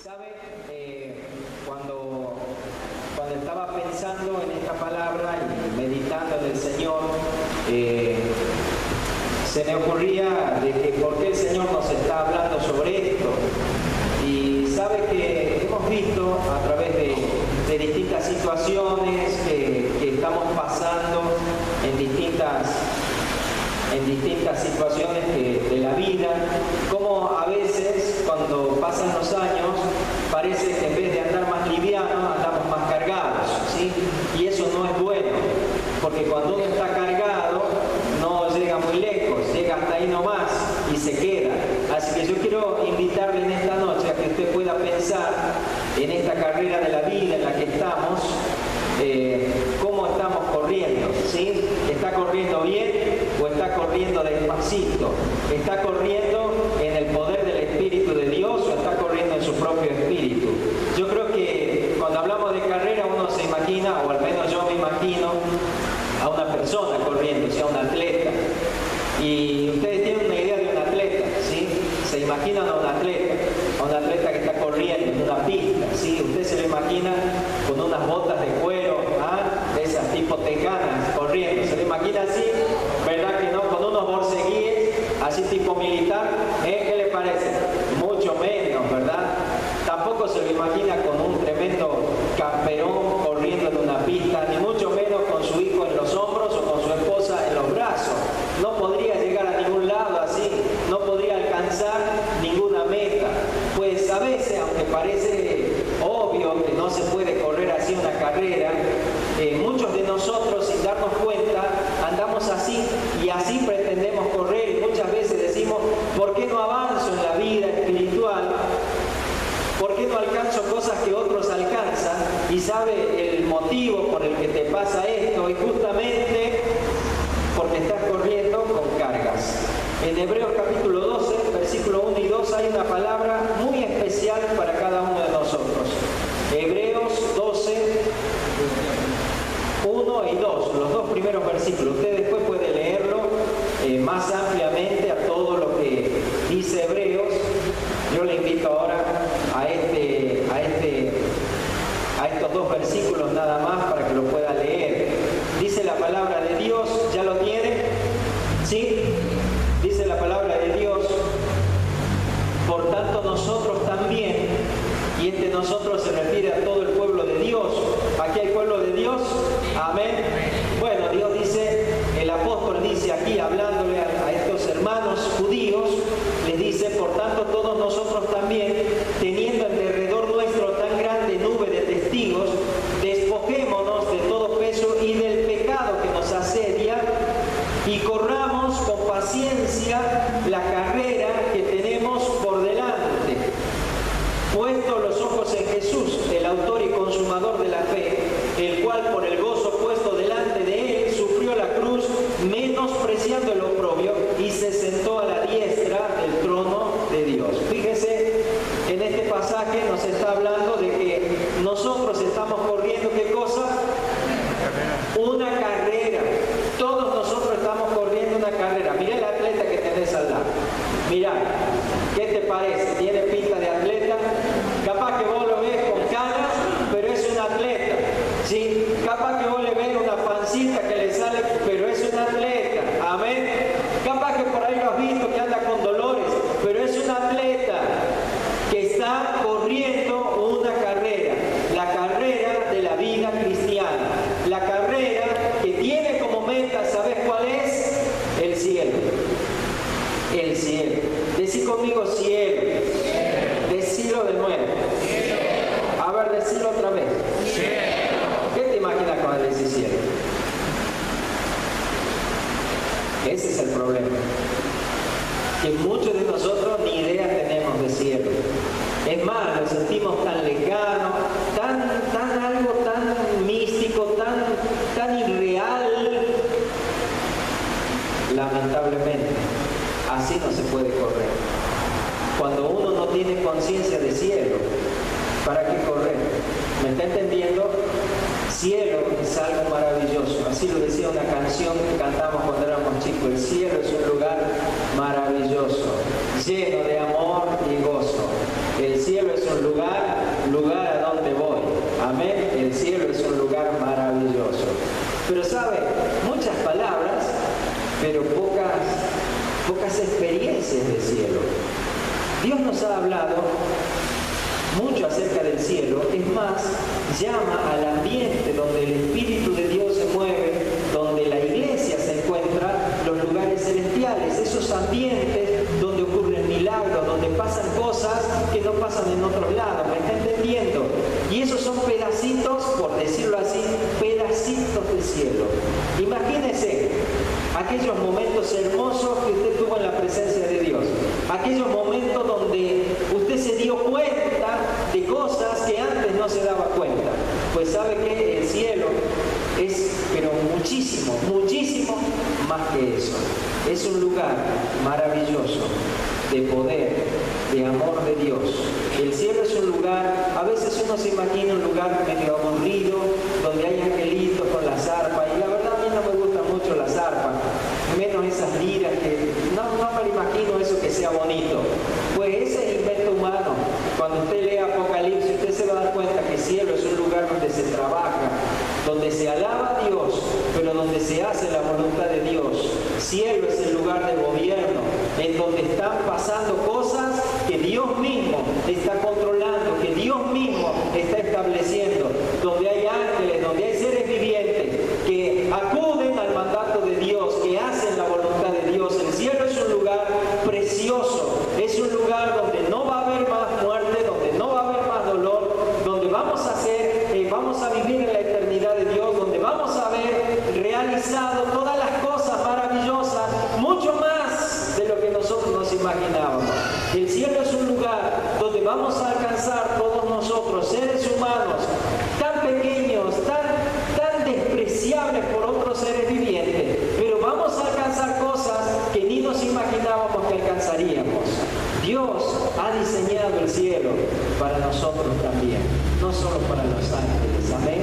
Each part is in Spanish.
¿Sabe? Cuando estaba pensando en esta palabra y meditando en el Señor, se me ocurría de que por qué el Señor nos está hablando sobre esto. Y sabe que hemos visto a través de distintas situaciones que estamos pasando en distintas situaciones de la vida, como a veces cuando pasan los años parece que en vez de andar más livianos andamos más cargados, ¿sí? Y eso no es bueno, porque cuando uno está cargado no llega muy lejos, llega hasta ahí nomás y se queda. Así que yo quiero invitarle en esta noche a que usted pueda pensar en esta carrera de la vida en la que estamos, cómo estamos corriendo, ¿sí? ¿Está corriendo bien o está corriendo despacito? ¿Está corriendo en el poder del Espíritu de Dios o está corriendo en su propio espíritu? Yo creo que cuando hablamos de carrera uno se imagina, o al menos yo me imagino, a una persona corriendo, o sea, un atleta. Y ustedes tienen una idea de un atleta, ¿sí? Se imaginan a un atleta que está corriendo en una pista, ¿sí? Usted se lo imagina con unas botas de cuero, de esas tipo tecanas, corriendo. ¿Se lo imagina así? ¿Verdad que no? Con unos borceguíes, así tipo militar, ¿qué le parece? Mucho menos, ¿verdad? Tampoco se lo imagina con un tremendo camperón corriendo en una pista, ni mucho menos con su hijo en los hombros o con su esposa en los brazos. No podría llegar a ningún lado así, no podría alcanzar ninguna meta. Pues a veces, aunque parece obvio que no se puede correr así una carrera, muchos de nosotros, sin darnos cuenta, andamos así y así pretendemos correr, y muchas veces decimos, ¿por qué no avanzo en la vida espiritual? ¿Por qué no alcanzo cosas que otros alcanzan? Y sabe el motivo por el que te pasa esto, y justamente porque estás corriendo con cargas. En Hebreos capítulo 12, versículo 1 y 2 hay una palabra muy especial para cada uno de nosotros. Hebreos 12, 1 y 2, los dos primeros versículos. Usted después puede leerlo más ampliamente a todo lo que dice Hebreos. Yo le invito ahora a estos dos versículos nada más para que lo pueda leer. Dice la palabra de Dios, ¿ya lo tiene? ¿Sí? Dice la palabra de Dios, por tanto nosotros también, y nosotros se refiere a todo el pueblo de Dios. ¿Aquí hay pueblo de Dios? Amén. Bueno, Dios dice, el apóstol dice aquí, hablándole a estos hermanos judíos, les dice, por tanto todos nosotros también, teniendo en derredor nuestro tan grande nube de testigos, despojémonos de todo peso y del pecado que nos asedia, y corramos con paciencia la carrera que tenemos por delante, puesto los ojos en Jesús, el autor y consumador de la fe, el cual por el gozo puesto delante de él sufrió la cruz, menospreciando el oprobio, y se sentó a la diestra del trono de Dios. Fíjese, en este pasaje nos está hablando de que nosotros estamos corriendo, ¿qué cosa? Una carrera. Todos nosotros estamos corriendo una carrera. Mira el atleta que tenés al lado. Mira, ¿qué te parece? ¿Tiene pinta de atleta? Capaz que vos lo ves con canas, pero es un atleta. ¿Sí? Capaz que vos le ves una pancita que le sale, pero es un atleta. Amén. Capaz que por ahí lo has visto que anda con dolores, pero es un atleta que está corriendo una carrera. La carrera de la vida cristiana. La carrera que tiene como meta, ¿sabes cuál es? El cielo. El cielo. Decí conmigo cielo. Decilo de nuevo. A ver, decilo otra vez. ¿Qué te imaginas cuando decís cielo? Ese es el problema. Que muchos de nosotros ni idea tenemos de cielo. Es más, lo sentimos tan lejano, algo tan místico, tan irreal. Lamentablemente, así no se puede correr. Cuando uno no tiene conciencia de cielo, ¿para qué correr? ¿Me está entendiendo? Cielo es algo maravilloso. Así lo decía una canción que cantamos cuando éramos chicos. El cielo es un lugar maravilloso, lleno de amor y gozo. El cielo es un lugar pero pocas experiencias del cielo. Dios nos ha hablado mucho acerca del cielo, es más, llama al ambiente donde el Espíritu de Dios se mueve, donde la iglesia se encuentra, los lugares celestiales, esos ambientes donde ocurren milagros, donde pasan cosas que no pasan en otros lados, ¿me está entendiendo? Y esos son pedacitos, por decirlo así, pedacitos del cielo. Imagínese aquellos momentos hermosos que usted tuvo en la presencia de Dios, aquellos momentos donde usted se dio cuenta de cosas que antes no se daba cuenta. Pues sabe que el cielo es, pero muchísimo, muchísimo más que eso. Es un lugar maravilloso de poder, de amor de Dios. El cielo es un lugar, a veces uno se imagina un lugar medio aburrido, donde hay angelitos con las arpas, y la verdad a mí no me gusta mucho las arpas, menos esas liras que no me imagino eso que sea bonito. Pues ese es invento humano. Cuando usted lee Apocalipsis, usted se va a dar cuenta que el cielo es un lugar donde se trabaja, donde se alaba a Dios, pero donde se hace la voluntad de Dios. Cielo es el lugar de gobierno, en donde están pasando cosas que Dios mismo está controlando, que Dios mismo está estableciendo, donde hay ángeles, donde hay seres vivientes que acuden al mandato de Dios, que hacen la voluntad de Dios. El cielo es un lugar precioso, es un lugar donde no va a haber más muerte, donde no va a haber más dolor, donde vamos a vivir en la eternidad de Dios, donde vamos a haber realizado todas las cosas maravillosas, mucho más de lo que nosotros nos imaginábamos. El cielo es un lugar donde vamos a alcanzar todos nosotros, seres humanos, tan pequeños, tan despreciables por otros seres vivientes, pero vamos a alcanzar cosas que ni nos imaginábamos que alcanzaríamos. Dios ha diseñado el cielo para nosotros también, no solo para los ángeles. Amén.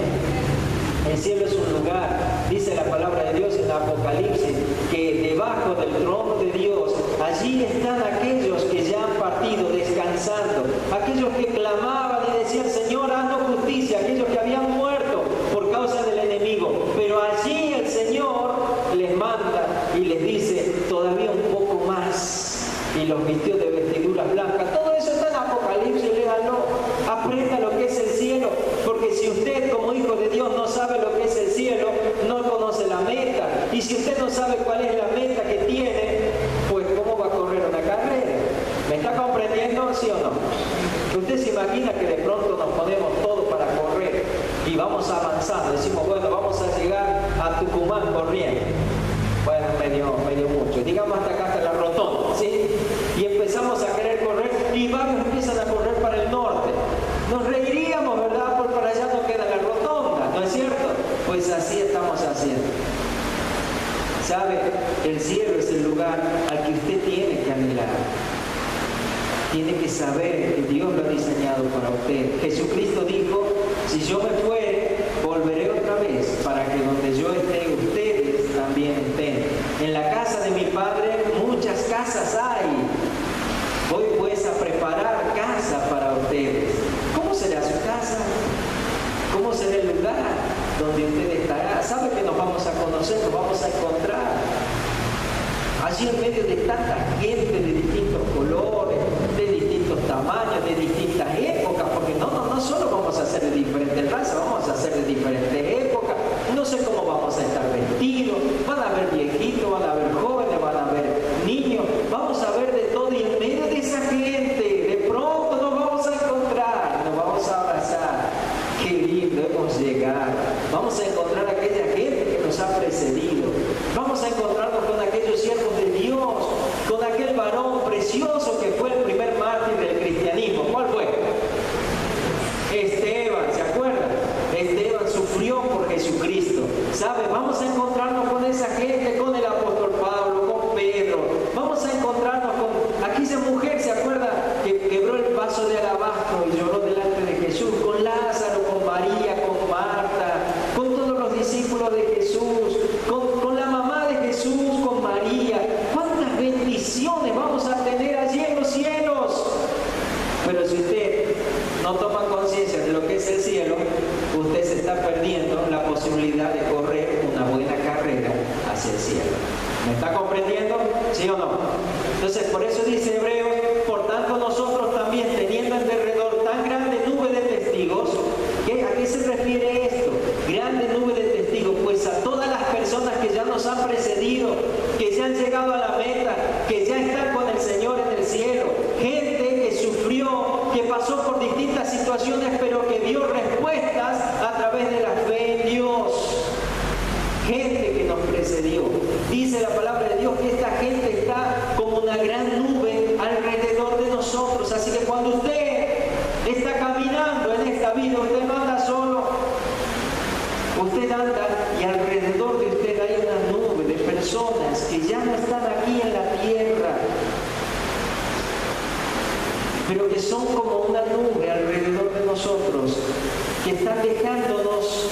El cielo es un lugar, dice la palabra de Dios en Apocalipsis, que debajo del trono de Dios, allí están aquellos que ya han partido descansando, aquellos que clamaban y decían, Señor, haznos justicia, aquellos que habían muerto por causa del enemigo. Pero allí el Señor les manda y les dice, todavía un poco más. Y los vistió de vestiduras blancas. Todo eso está en Apocalipsis, léalo. Aprenda lo que es el cielo, porque si usted como hijo de Dios no sabe lo que es el cielo, no conoce la meta. Y si usted no sabe cuál es la meta que tiene, pues ¿cómo va a correr una carrera? ¿Me está comprendiendo, sí o no? Usted se imagina que de pronto nos ponemos todo para correr y vamos avanzando. Decimos, bueno, vamos a llegar a Tucumán corriendo. Bueno, medio mucho. Digamos hasta la rotonda, ¿sí? Y empezamos a querer correr y varios empiezan a correr para el norte. Nos reiríamos, ¿verdad? Por para allá no queda la rotonda, ¿no es cierto? Pues así estamos haciendo. ¿Sabe? El cielo es el lugar al que usted tiene que anhelar. Tiene que saber que Dios lo ha diseñado para usted. Jesucristo dijo, si yo me fuere, volveré otra vez, para que donde yo esté, ustedes también estén. En la casa de mi Padre muchas casas hay. Voy pues a preparar casa para ustedes. ¿Cómo será su casa? ¿Cómo será el lugar donde usted estará? ¿Sabe que nos vamos a conocer, nos vamos a encontrar? Allí en medio de tanta gente de distintos colores, de distintos tamaños, de distintas épocas, porque no solo vamos a ser de diferentes razas, vamos a ser de diferentes épocas. No sé cómo vamos a estar vestidos, van a haber viejitos, van a haber jóvenes, van a haber niños, vamos a ver de todo y en medio de esa gente, de pronto nos vamos a encontrar, nos vamos a abrazar. Qué lindo hemos llegado. Vamos a encontrar a aquella gente que nos ha precedido. Vamos a encontrarnos con aquellos siervos de Dios, con aquel varón precioso que fue el primer mártir del cristianismo. ¿Cuál fue? Esteban, ¿se acuerdan? Esteban sufrió por Jesucristo. ¿Sabe? Vamos a encontrarnos con esa gente, con el apóstol Pablo, con Pedro. Vamos a encontrarnos con aquella mujer, ¿se acuerda? Que quebró el vaso de alabastro y lloró delante de Jesús, con Lázaro, con María, con Marta, con todos los discípulos de Jesús, con la mamá de Jesús, con María. ¿Cuántas bendiciones vamos a tener allí en los cielos? Pero si usted no toma conciencia de lo que es el cielo, usted se está perdiendo la posibilidad de correr una buena carrera hacia el cielo. ¿Me está comprendiendo? ¿Sí o no? Entonces, por eso dice Hebreos, por tanto nosotros también, teniendo en derredor tan grande nube de testigos, ¿a qué se refiere esto? Grande nube de testigos, pues a todas las personas que ya nos han precedido, que ya han llegado a la meta, que ya están con el Señor en el cielo, gente que sufrió, que pasó por distintas situaciones, pero que dio respuestas a través de la fe en Dios. Gente que nos precedió. Dice la palabra de Dios que esta gente está como una gran nube alrededor de nosotros. Así que cuando usted está caminando en esta vida, usted no anda solo. Usted anda y alrededor de usted hay una nube de personas que ya no están aquí en la tierra, pero que son como una nube alrededor de nosotros, que están dejándonos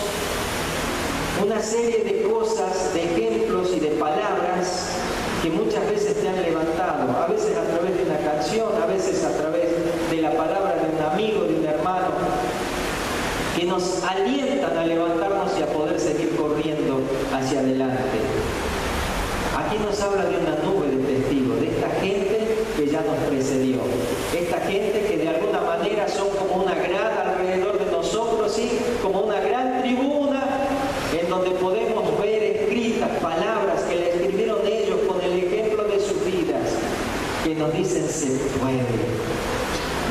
una serie de cosas, de ejemplos y de palabras que muchas veces te han levantado, a veces a través de una canción, a veces a través de la palabra de un amigo, de un hermano, que nos alientan a levantarnos y a poder seguir corriendo hacia adelante. Aquí nos habla de una nube de testigos, de esta gente que ya nos precedió, esta gente que de alguna manera son como una grada alrededor de nosotros, ¿sí? Como una gran tribuna en donde podemos ver escritas palabras que le escribieron ellos con el ejemplo de sus vidas, que nos dicen: se puede,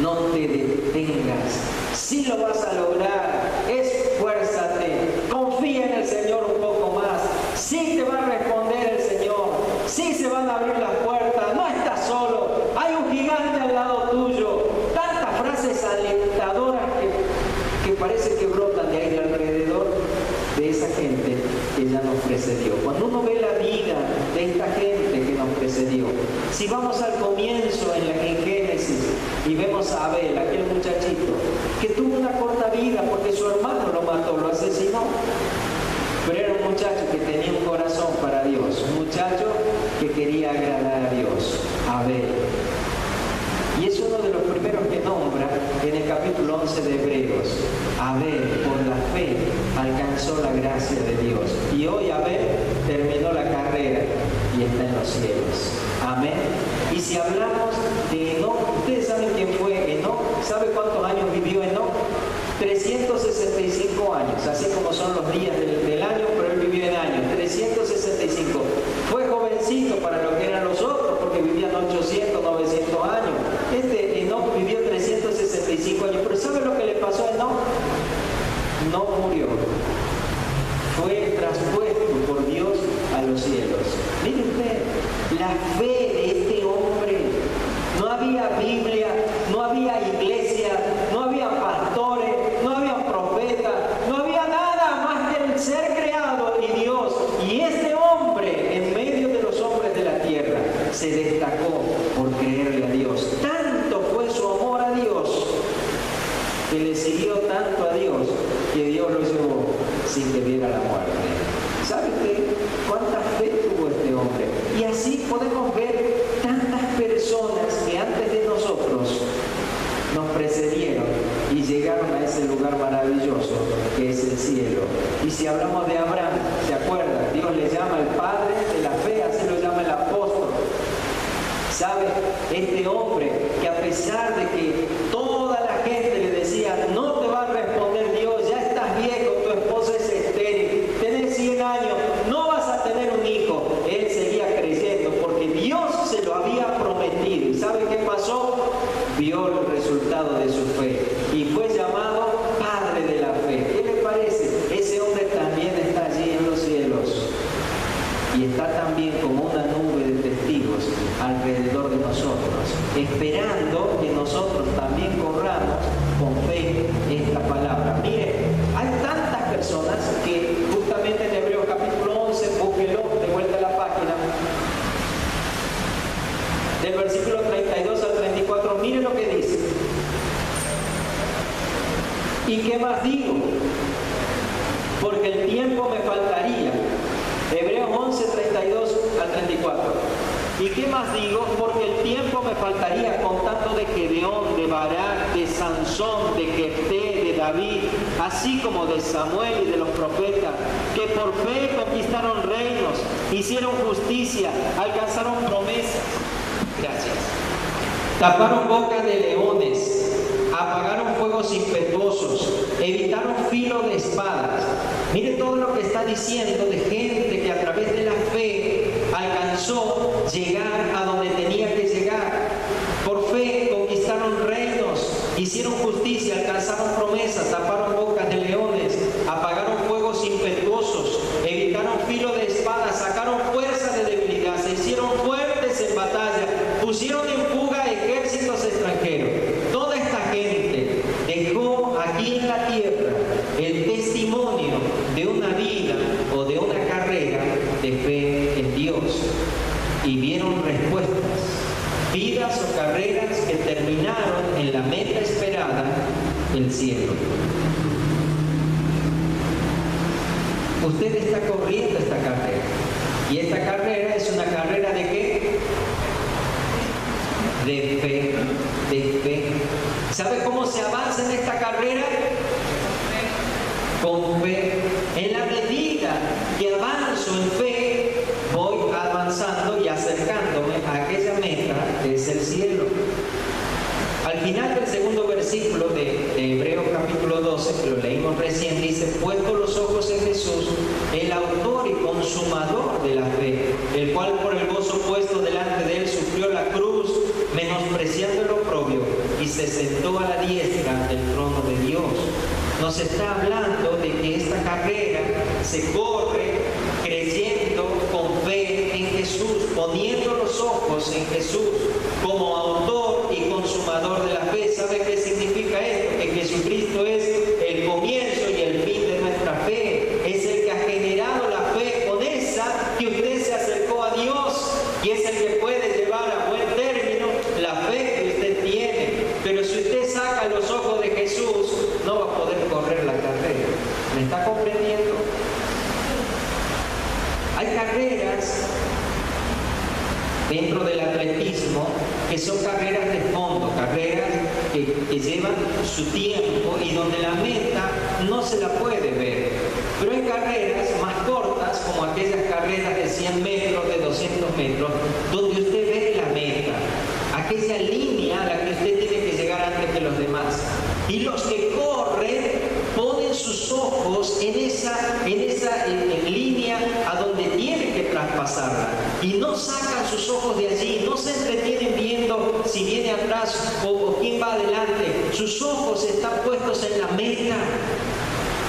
no te detengas, sí lo vas a lograr, esfuérzate, confía en el Señor un poco más, sí te va a responder el Señor, sí se van a abrir las puertas, no estás solo, hay un gigante al lado tuyo. Tantas frases alentadoras que parece que brotan de ahí de alrededor de esa gente que ya nos precedió. Cuando uno ve la vida de esta gente que nos precedió, si vamos al comienzo en Génesis y vemos a Abel, aquel muchachito que tuvo una corta vida porque su hermano lo mató, lo asesinó, pero era un muchacho que tenía un corazón para Dios, un muchacho que quería agradar a Dios, Abel. Y es uno de los primeros que nombra en el capítulo 11 de Hebreos. Abel, por la fe, alcanzó la gracia de Dios. Y hoy Abel terminó la carrera y está en los cielos. Amén. Y si hablamos de Enoc, ¿ustedes saben quién fue Enoc? ¿Sabe cuántos años vivió Enoc? 365 años, así como son los días del año, pero él vivió en años, 365. Fue jovencito para lo que eran los otros, porque vivían 800, 900 años. Enoc vivió 365 años, pero ¿sabe lo que le pasó a Enoc? No murió. Fue traspuesto por Dios a los cielos. Mire usted, la fe de este hombre. No había Biblia, no había iglesia, no había pastores, no había profetas, no había nada más que el ser creado y Dios. Y este hombre, en medio de los hombres de la tierra, se destacó por creerle a Dios. Tanto fue su amor a Dios, que le siguió tanto a Dios, que Dios lo llevó sin que viera la muerte. ¿Sabe usted cuánta fe tuvo este hombre? Y así podemos ver tantas personas que antes de nosotros nos precedieron y llegaron a ese lugar maravilloso que es el cielo. Y si hablamos de Abraham, ¿se acuerdan? Dios le llama el padre de la fe, así lo llama el apóstol. ¿Sabe? Este hombre que a pesar de que toda la gente le decía: no te va a responder Dios, ya estás viejo, tu esposa es estéril, tenés 100 años, no vas a tener un hijo, él seguía creyendo porque Dios se lo había prometido. ¿Y sabe qué pasó? Vio el resultado de su fe y fue llamado padre de la fe. ¿Qué le parece? Ese hombre también está allí en los cielos y está también como una nube de testigos alrededor de nosotros, esperando que nosotros también corramos con fe esta palabra. Mire, hay tantas personas que justamente en Hebreos capítulo 11, búsquelo de vuelta a la página, del versículo 32 al 34, mire lo que dice. ¿Y qué más digo? Porque el tiempo me faltaría. Hebreos 11, 32 al 34. ¿Y qué más digo? Porque el tiempo me faltaría contando de Gedeón, de Barak, de Sansón, de Jefté, de David, así como de Samuel y de los profetas, que por fe conquistaron reinos, hicieron justicia, alcanzaron promesas. Gracias. Taparon bocas de leones, apagaron fuegos impetuosos, evitaron filo de espadas. Mire todo lo que está diciendo de gente que a través de la fe alcanzó llegar a donde tenía que llegar. Por fe conquistaron reinos, hicieron justicia, alcanzaron promesas, taparon bocas de leones, apagaron fuegos impetuosos, evitaron filo de espadas, sacaron fuerza de debilidad, se hicieron fuertes en batalla, pusieron en fuga ejércitos extranjeros. Toda esta gente dejó aquí en la tierra el testimonio de una vida o de una carrera de fe en Dios y vieron respuestas, vidas o carreras que terminaron en la meta esperada, el cielo. Usted está corriendo esta carrera y esta carrera es una carrera ¿de qué? De fe, de fe. ¿Sabe cómo se avanza en esta carrera? Con fe. En la medida que avanzo en fe, voy avanzando y acercándome a aquella meta que es el cielo. Al final del segundo versículo de Hebreos capítulo 12, que lo leímos recién, dice: puesto los ojos en Jesús, el autor y consumador de la fe, el cual por el gozo puesto delante de él sufrió la cruz, menospreciando el oprobio, y se sentó a la diestra del trono de Dios. Nos está hablando de que esta carrera se corre creyendo con fe en Jesús, poniendo los ojos en Jesús como autor y consumador de la fe. ¿Sabe qué significa esto? Que Jesucristo es el comienzo y el fin de nuestra fe. Es el que ha generado la fe con esa que usted se acercó a Dios, y es el que puede llevar a buen término la fe que usted tiene. Pero si usted saca los ojos de Jesús, no va a poder correr la carrera. ¿Me está comprendiendo? Hay carreras dentro del atletismo que son carreras de fondo, carreras que llevan su tiempo y donde la meta no se la puede ver. Pero hay carreras más cortas, como aquellas carreras de 100 metros, de 200 metros, donde usted ve la meta, aquella línea a la que usted tiene que llegar antes que los demás. Y los que corren ponen sus ojos en esa línea a donde tienen que traspasarla, y no sacan sus ojos de allí, no se entretienen viendo si viene atrás o quién va adelante. Sus ojos están puestos en la meta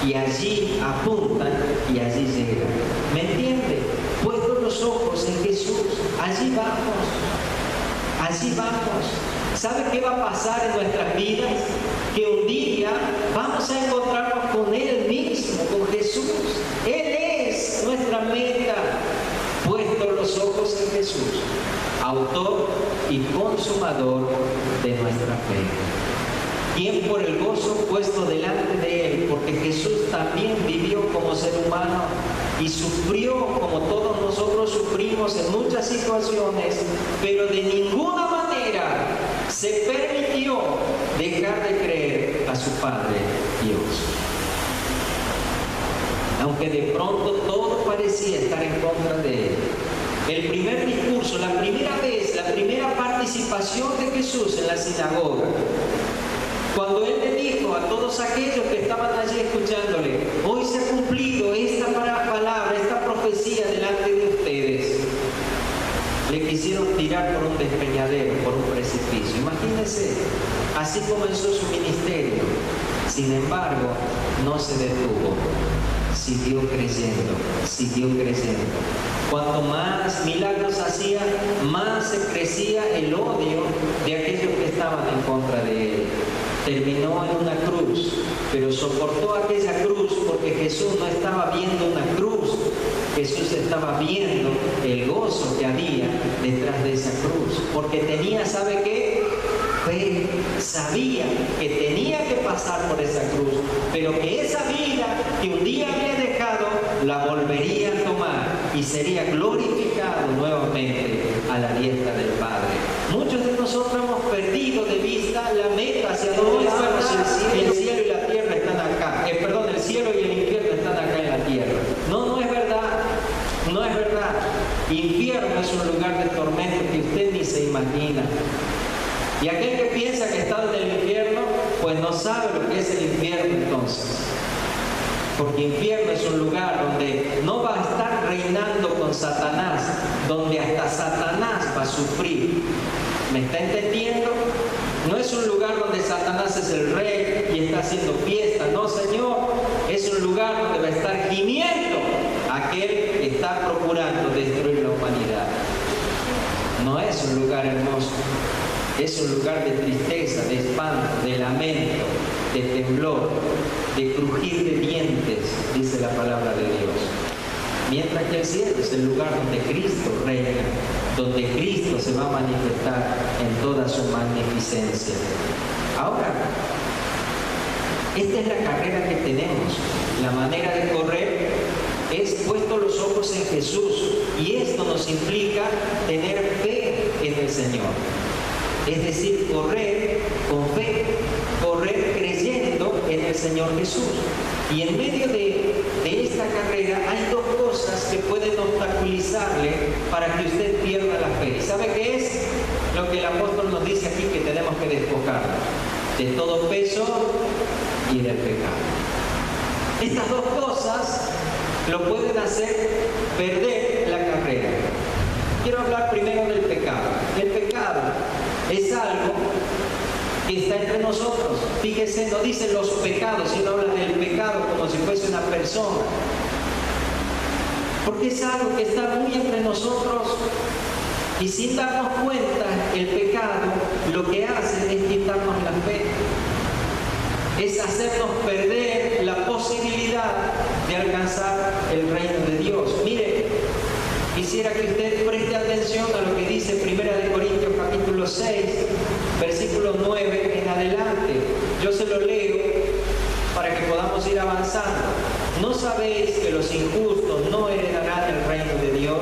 y allí apuntan y allí llegan. ¿Me entiende? Puestos los ojos en Jesús, allí vamos, allí vamos. ¿Sabe qué va a pasar en nuestras vidas? Que un día vamos a encontrarnos con Él mismo, con Jesús. Él es nuestra meta. Puestos los ojos en Jesús, autor y consumador de nuestra fe, quien por el gozo puesto delante de Él, porque Jesús también vivió como ser humano y sufrió como todos nosotros sufrimos en muchas situaciones, pero de ninguna manera se permitió dejar de creer a su Padre Dios. Aunque de pronto todo parecía estar en contra de Él. El primer discurso, la primera vez, la primera participación de Jesús en la sinagoga, cuando Él le dijo a todos aquellos que estaban allí escuchándole: hoy se ha cumplido esta palabra, esta profecía delante de ustedes, le quisieron tirar por un despeñadero, por un precipicio. Imagínense, así comenzó su ministerio. Sin embargo, no se detuvo. Siguió creciendo, siguió creciendo. Cuanto más milagros hacía, más se crecía el odio de aquellos que estaban en contra de Él. Terminó en una cruz, pero soportó aquella cruz porque Jesús no estaba viendo una cruz. Jesús estaba viendo el gozo que había detrás de esa cruz. Porque tenía, ¿sabe qué? Fe. Sabía que tenía que pasar por esa cruz, pero que esa vida que un día había dejado la volvería a tomar y sería glorificado nuevamente a la diestra del Padre. Muchos de nosotros hemos perdido de vista la meta hacia donde el cielo y la tierra están un lugar de tormento que usted ni se imagina. Y aquel que piensa que está en el infierno, pues no sabe lo que es el infierno entonces. Porque infierno es un lugar donde no va a estar reinando con Satanás, donde hasta Satanás va a sufrir. ¿Me está entendiendo? No es un lugar donde Satanás es el rey y está haciendo fiesta. No, Señor. Es un lugar donde va a estar gimiendo aquel que está procurando destruir la humanidad. No es un lugar hermoso. Es un lugar de tristeza, de espanto, de lamento, de temblor, de crujir de dientes, dice la palabra de Dios. Mientras que el cielo es el lugar donde Cristo reina, donde Cristo se va a manifestar en toda su magnificencia. Ahora, esta es la carrera que tenemos. La manera de correr es puesto los ojos en Jesús, y esto nos implica tener fe en el Señor. Es decir, correr con fe, correr creyendo en el Señor Jesús. Y en medio de esta carrera hay dos cosas que pueden obstaculizarle para que usted pierda la fe. ¿Sabe qué es? Lo que el apóstol nos dice aquí, que tenemos que despojarnos de todo peso y del pecado. Estas dos cosas lo pueden hacer perder la carrera. Quiero hablar primero del pecado. El pecado es algo que está entre nosotros. Fíjese, no dice los pecados, sino habla del pecado como si fuese una persona. Porque es algo que está muy entre nosotros, y sin darnos cuenta, el pecado lo que hace es quitarnos la fe. Es hacernos perder la posibilidad de alcanzar el reino de Dios. Mire, quisiera que usted preste atención a lo que dice 1 Corintios capítulo 6, versículo 9 en adelante. Yo se lo leo para que podamos ir avanzando. ¿No sabéis que los injustos no heredarán el reino de Dios?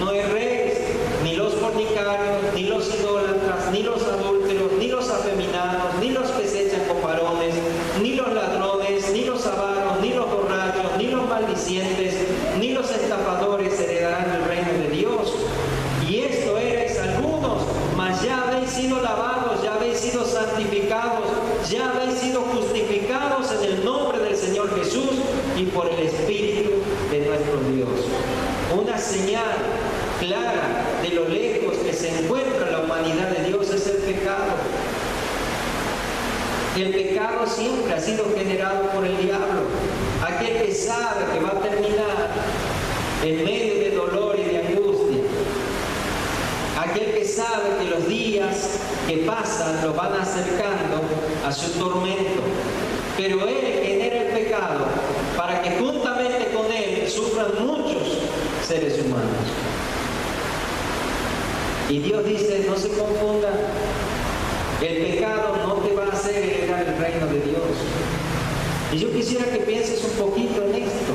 No erréis, ni los fornicarios, ni los idólatras, ni los adúlteros, ni los afeminados, ni los que se echan con varones, ni los ladrones, ni los avaros, ni los borrachos, ni los maldicientes, ni los estafadores heredarán el reino de Dios. Y esto erais algunos, mas ya habéis sido lavados, ya habéis sido santificados, ya habéis sido justificados en el nombre del Señor Jesús y por el Espíritu de nuestro Dios. Una señal clara de lo lejos que se encuentra la humanidad de Dios es el pecado. El pecado siempre ha sido generado por el diablo. Aquel que sabe que va a terminar en medio de dolor y de angustia. Aquel que sabe que los días que pasan lo van acercando a su tormento. Pero Él genera el pecado para que juntamente con Él sufran muchos seres humanos. Y Dios dice, no se confundan, el pecado no te va a hacer heredar el reino de Dios. Y yo quisiera que pienses un poquito en esto.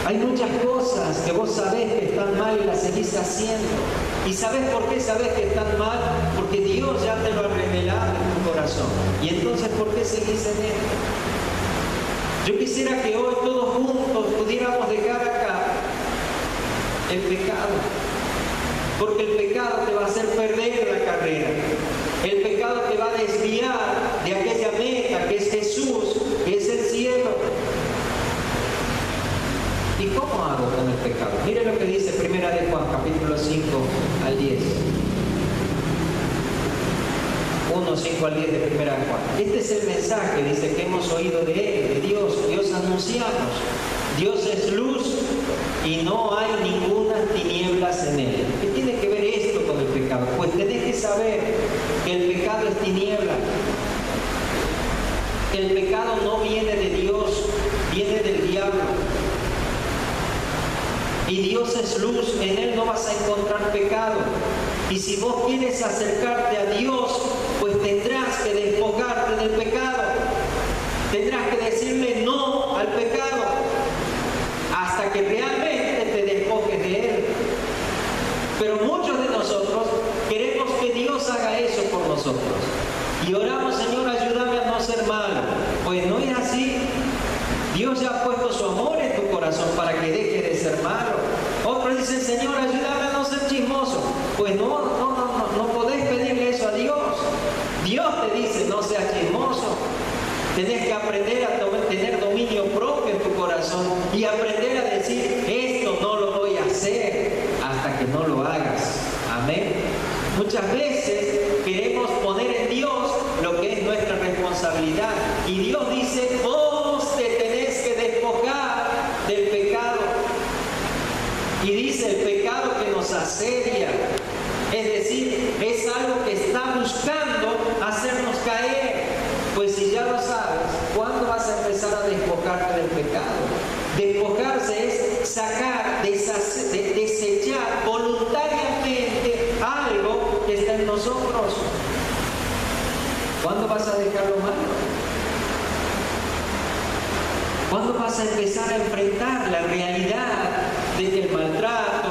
Hay muchas cosas que vos sabés que están mal y las seguís haciendo. ¿Y sabés por qué sabés que están mal? Porque Dios ya te lo ha revelado en tu corazón. Y entonces, ¿por qué seguís en él? Yo quisiera que hoy todos juntos pudiéramos dejar acá el pecado. Porque el pecado te va a hacer perder la carrera. El pecado te va a desviar de aquella meta que es Jesús, que es el cielo. ¿Y cómo hago con el pecado? Mire lo que dice 1 de Juan, capítulo 5 al 10. 1, 5 al 10 de 1 de Juan. Este es el mensaje, dice, que hemos oído de Él, de Dios, que os anunciamos. Dios es luz y no hay ninguna tinieblas en Él. ¿Qué tiene que ver esto con el pecado? Pues tenés que saber que el pecado es tiniebla. El pecado no viene de Dios, viene del diablo. Y Dios es luz, en Él no vas a encontrar pecado. Y si vos quieres acercarte a Dios, pues tendrás que despojarte del pecado. Tendrás que decirle no al pecado, hasta que realmente te despojes de Él. Pero muchos de nosotros queremos que Dios haga eso por nosotros. Y oramos, Señor, ayúdame a no ser malo. Pues no es así. Dios ya ha puesto su amor en tu corazón para que deje de ser malo. Otros dicen, Señor, ayúdame a no ser chismoso. Pues no podés pedirle eso a Dios. Dios te dice, no seas chismoso. Tenés que aprender a tener dominio propio en tu corazón y aprender a decir, esto no lo voy a hacer hasta que no lo hagas. Amén. Muchas veces queremos poner en Dios lo que es nuestra responsabilidad. Y Dios dice, vos te tenés que despojar del pecado. Y dice, el pecado que nos asedia. Es decir, es algo que está buscando hacernos caer. Pues si ya lo sabes, ¿cuándo vas a empezar a despojarte del pecado? Despojarse es sacar, desechar voluntariamente algo que está en nosotros. ¿Cuándo vas a dejar lo malo? ¿Cuándo vas a empezar a enfrentar la realidad de que el maltrato,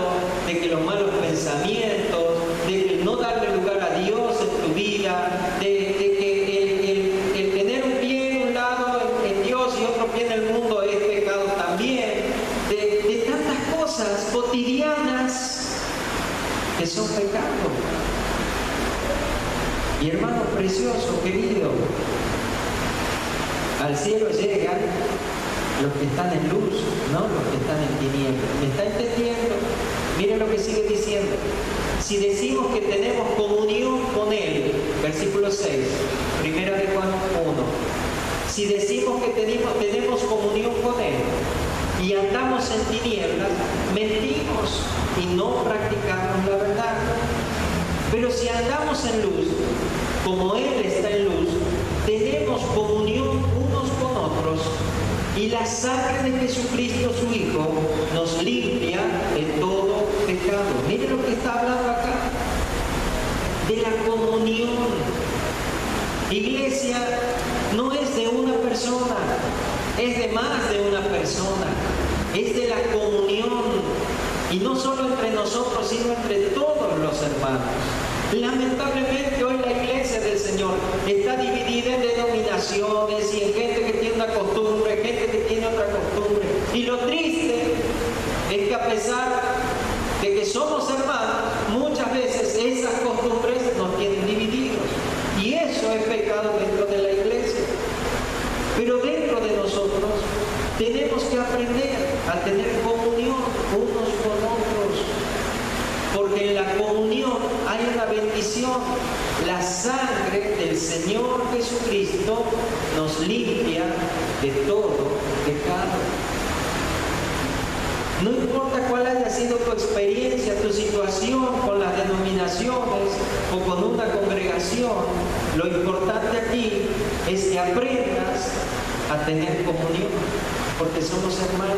de que los malos pensamientos, de que no darle lugar a Dios en tu vida, de que el tener un pie en un lado en Dios y otro pie en el mundo es pecado también, de tantas cosas cotidianas que son pecado? Y hermano precioso, querido, al cielo llegan los que están en luz, no los que están en tinieblas. ¿Me está entendiendo? Miren lo que sigue diciendo. Si decimos que tenemos comunión con Él, versículo 6, primera de Juan 1. Si decimos que tenemos comunión con Él y andamos en tinieblas, mentimos y no practicamos la verdad. Pero si andamos en luz, como Él está en luz, tenemos comunión unos con otros, y la sangre de Jesucristo, su Hijo, nos limpia de todo pecado. Miren lo que está hablando acá, de la comunión. Iglesia no es de una persona, es de más de una persona, es de la comunión. Y no solo entre nosotros, sino entre todos los hermanos. Lamentablemente hoy la iglesia del Señor está dividida en denominaciones y en gente que tiene una costumbre, gente que tiene otra costumbre. Y lo triste es que a pesar de que somos hermanos, muchas veces esas costumbres nos tienen divididos. Y eso es pecado dentro de la iglesia. Pero dentro de nosotros tenemos que aprender a tener comunión unos con otros, porque en la comunión hay una bendición. La sangre del Señor Jesucristo nos limpia de todo pecado. No importa cuál haya sido tu experiencia, tu situación con las denominaciones o con una congregación, lo importante aquí es que aprendas a tener comunión, porque somos hermanos.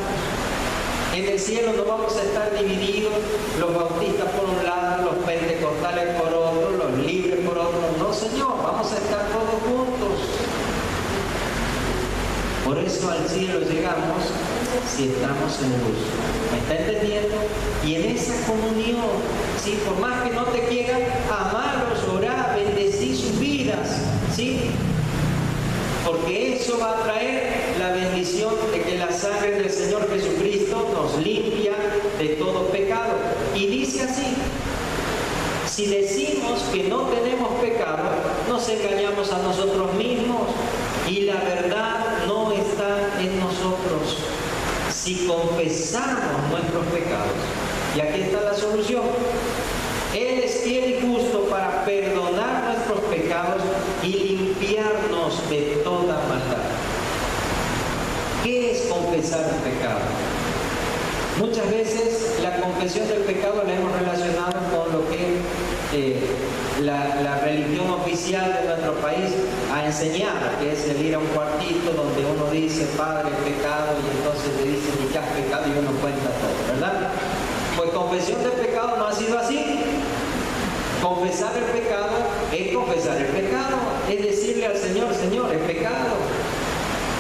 En el cielo no vamos a estar divididos, los bautistas por un lado, los pentecostales por otro, los libres por otro. No, Señor, vamos a estar todos juntos. Por eso al cielo llegamos si estamos en luz. ¿Me está entendiendo? Y en esa comunión, ¿sí? Por más que no te quieran, amarlos, orar, bendecir sus vidas, ¿sí? Porque eso va a traer la bendición de que la sangre del Señor Jesucristo nos limpia de todo pecado. Y dice así: si decimos que no tenemos pecado, nos engañamos a nosotros mismos y la verdad no está en nosotros. Si confesamos nuestros pecados, y aquí está la solución, Él es fiel y justo para perdonar nuestros pecados y limpiarnos de toda maldad. ¿Qué es confesar un pecado? Muchas veces la confesión del pecado la hemos relacionado con lo que la religión oficial de nuestro país ha enseñado, que es el ir a un cuartito donde uno dice, Padre, el pecado, y entonces le dicen, ¿y qué has pecado? Y uno cuenta todo, ¿verdad? Pues confesión del pecado no ha sido así. Confesar el pecado es confesar el pecado, es decirle al Señor, Señor, he pecado.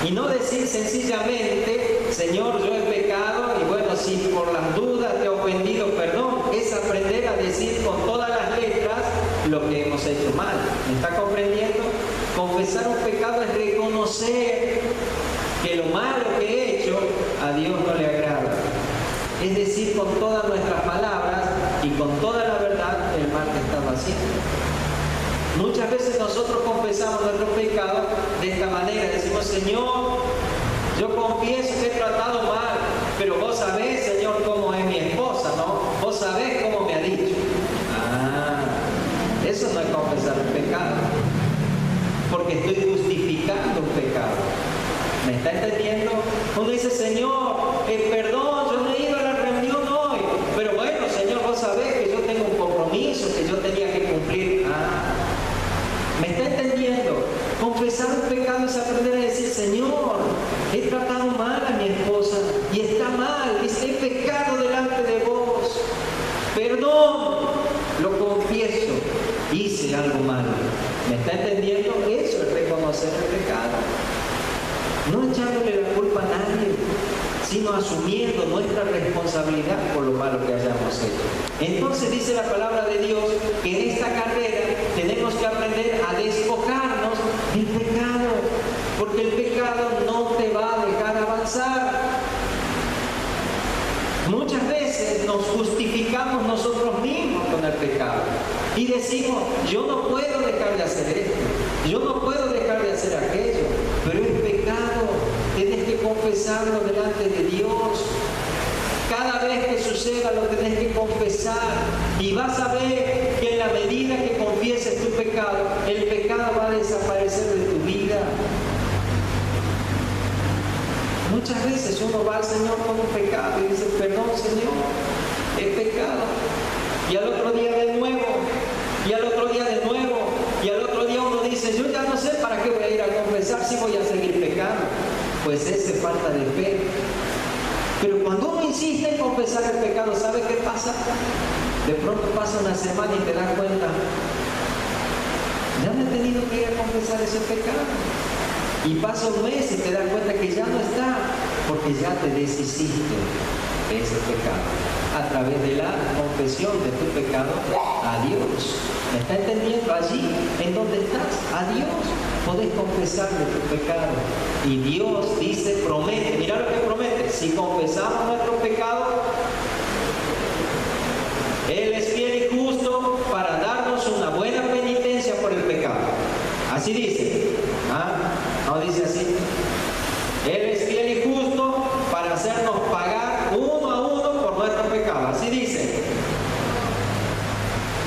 Y no decir sencillamente, Señor, yo he pecado y bueno, si por las dudas te he ofendido, perdón. Es aprender a decir con todas las letras lo que hemos hecho mal. ¿Me está comprendiendo? Confesar un pecado es reconocer que lo malo que he hecho a Dios no le agrada. es decir, con todas nuestras palabras y con toda la verdad, el mal que estamos haciendo. Muchas veces nosotros confesamos nuestros pecados de esta manera, decimos: Señor, yo confieso que he tratado mal, pero vos sabés, Señor, cómo es mi esposa, ¿no? Vos sabés cómo me ha dicho. Eso no es confesar el pecado, porque estoy justificando un pecado. ¿Me está entendiendo? Uno dice: Señor, perdón, yo no he ido a la reunión hoy, pero bueno, Señor, vos sabés que yo tengo un compromiso que yo tenía que cumplir. ¿Me está entendiendo? Confesar un pecado es aprender a decir: Señor, he tratado mal a mi esposa y está mal, he pecado delante de vos. Perdón, lo confieso, hice algo malo. ¿Me está entendiendo? Eso es reconocer el pecado. No echándole la culpa a nadie, sino asumiendo nuestra responsabilidad por lo malo que hayamos hecho. Entonces dice la palabra de Dios que en esta carrera tenemos que aprender a despojarnos del pecado, porque el pecado no te va a dejar avanzar. Muchas veces nos justificamos nosotros mismos con el pecado y decimos: yo no puedo dejar de hacer esto, yo no puedo dejar de hacer aquello, pero es pecado, tienes que confesarlo delante de Dios. Cada vez que suceda lo tenés que confesar y vas a ver que en la medida que confieses tu pecado, el pecado va a desaparecer de tu vida. Muchas veces uno va al Señor con un pecado y dice: perdón, Señor, he pecado. Y al otro día de nuevo, y al otro día de nuevo, y al otro día uno dice: yo ya no sé para qué voy a ir a confesar si voy a seguir pecando. Pues esa es falta de fe. Pero cuando uno insiste en confesar el pecado, ¿sabe qué pasa? De pronto pasa una semana y te das cuenta: ya no he tenido que ir a confesar ese pecado. Y pasa un mes y te das cuenta que ya no está, porque ya te deshiciste de ese pecado a través de la confesión de tu pecado a Dios. ¿Me está entendiendo? Allí en donde estás, a Dios podés confesar de tu pecado. Y Dios dice, promete, mira lo que promete: si confesamos nuestro pecado, Él es fiel y justo para darnos una buena penitencia por el pecado. Así dice. No dice así. Él es fiel y justo para hacernos pagar uno a uno por nuestro pecado. Así dice.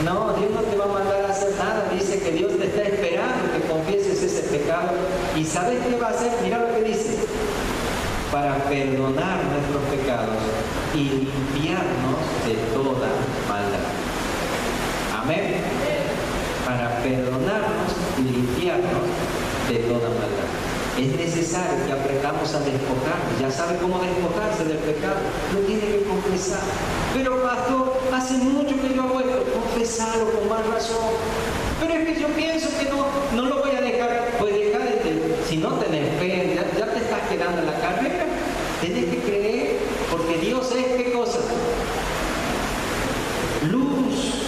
No, Dios no te va a mandar a hacer nada. Dice que Dios te está esperando que confieses ese pecado. ¿Y sabes qué va a hacer? Mira lo que dice: para perdonar nuestros pecados y limpiarnos de toda maldad. Amén. Para perdonarnos y limpiarnos de toda maldad. Es necesario que aprendamos a despojarnos. Ya sabe cómo despojarse del pecado. Lo tiene que confesar. Pero pastor, hace mucho que yo hago esto. Confesarlo con más razón. Pero es que yo pienso que no lo voy a dejar. Pues dejar si no tenés fe, ya te estás quedando en la carrera. Tienes que creer, porque Dios es ¿qué cosa? Luz.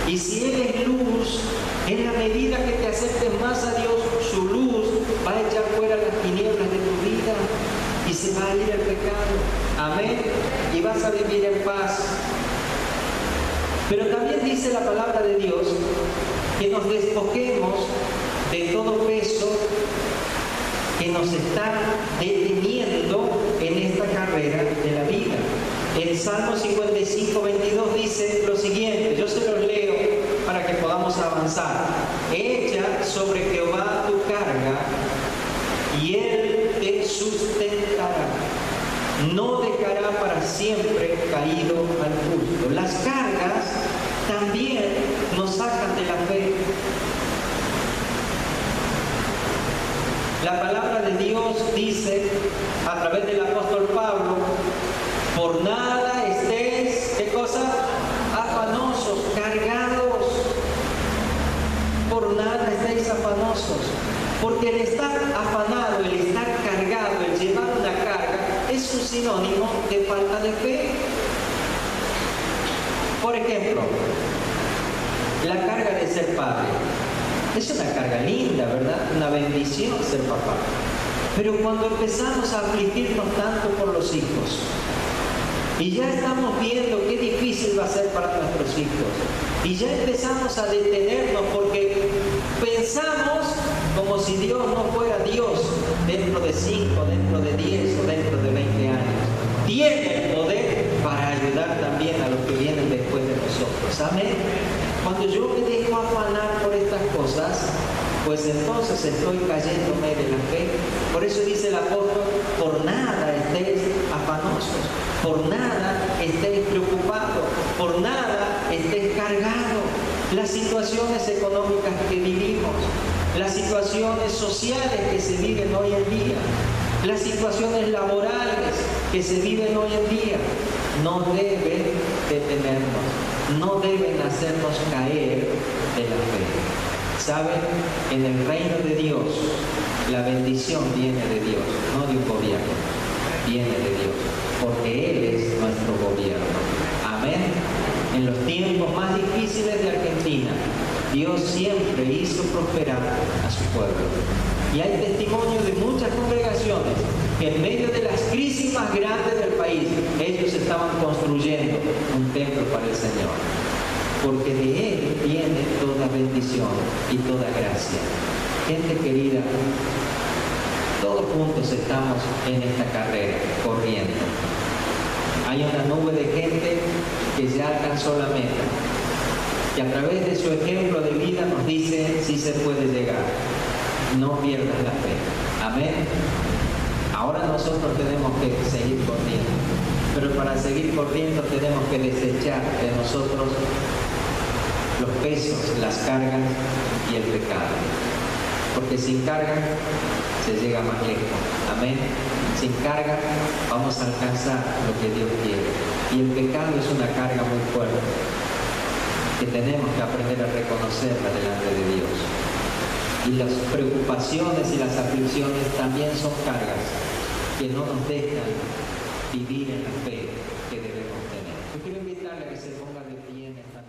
Y si Él es luz, en la medida que te acerques más a Dios, su luz va a echar fuera las tinieblas de tu vida y se va a ir el pecado. Amén. Y vas a vivir en paz. Pero también dice la palabra de Dios que nos despojemos de todo peso que nos está deteniendo en esta carrera de la vida. El Salmo 55, 22 dice lo siguiente, yo se los leo para que podamos avanzar. Echa sobre Jehová tu carga y Él te sustentará. No dejará para siempre caído al justo. Las cargas también nos sacan de la fe. La palabra de Dios dice a través del apóstol Pablo: por nada estéis, ¿qué cosa? Afanosos, cargados. Por nada estéis afanosos. Porque el estar afanado, el estar cargado, el llevar una carga, es un sinónimo de falta de fe. Por ejemplo, la carga de ser padre. Es una carga linda, ¿verdad? Una bendición ser papá. Pero cuando empezamos a afligirnos tanto por los hijos, Y ya estamos viendo qué difícil va a ser para nuestros hijos. Y ya empezamos a detenernos porque pensamos como si Dios no fuera Dios dentro de 5, dentro de 10 o dentro de 20 años. Tiene el poder para ayudar también a los que vienen después de nosotros. Amén. Cuando yo me dejo afanar por estas cosas, pues entonces estoy cayéndome de la fe. Por eso dice el apóstol, por nada estéis afanosos, por nada estéis preocupados, por nada estéis cargados. Las situaciones económicas que vivimos, las situaciones sociales que se viven hoy en día, las situaciones laborales que se viven hoy en día, no deben detenernos, no deben hacernos caer de la fe. ¿Saben? En el reino de Dios, la bendición viene de Dios, no de un gobierno, viene de Dios, porque Él es nuestro gobierno. Amén. En los tiempos más difíciles de Argentina, Dios siempre hizo prosperar a su pueblo. Y hay testimonio de muchas congregaciones que en medio de las crisis más grandes del país, ellos estaban construyendo un templo para el Señor. Porque de Él viene toda bendición y toda gracia. Gente querida, todos juntos estamos en esta carrera, corriendo. Hay una nube de gente que ya alcanzó la meta, que a través de su ejemplo de vida nos dice si se puede llegar. No pierdas la fe. Amén. Ahora nosotros tenemos que seguir corriendo, pero para seguir corriendo tenemos que desechar de nosotros los pesos, las cargas y el pecado. Porque sin carga se llega más lejos. Amén. Sin carga vamos a alcanzar lo que Dios quiere. Y el pecado es una carga muy fuerte que tenemos que aprender a reconocerla delante de Dios. Y las preocupaciones y las aflicciones también son cargas que no nos dejan vivir en la fe que debemos tener. Yo quiero invitarle a que se ponga de pie en esta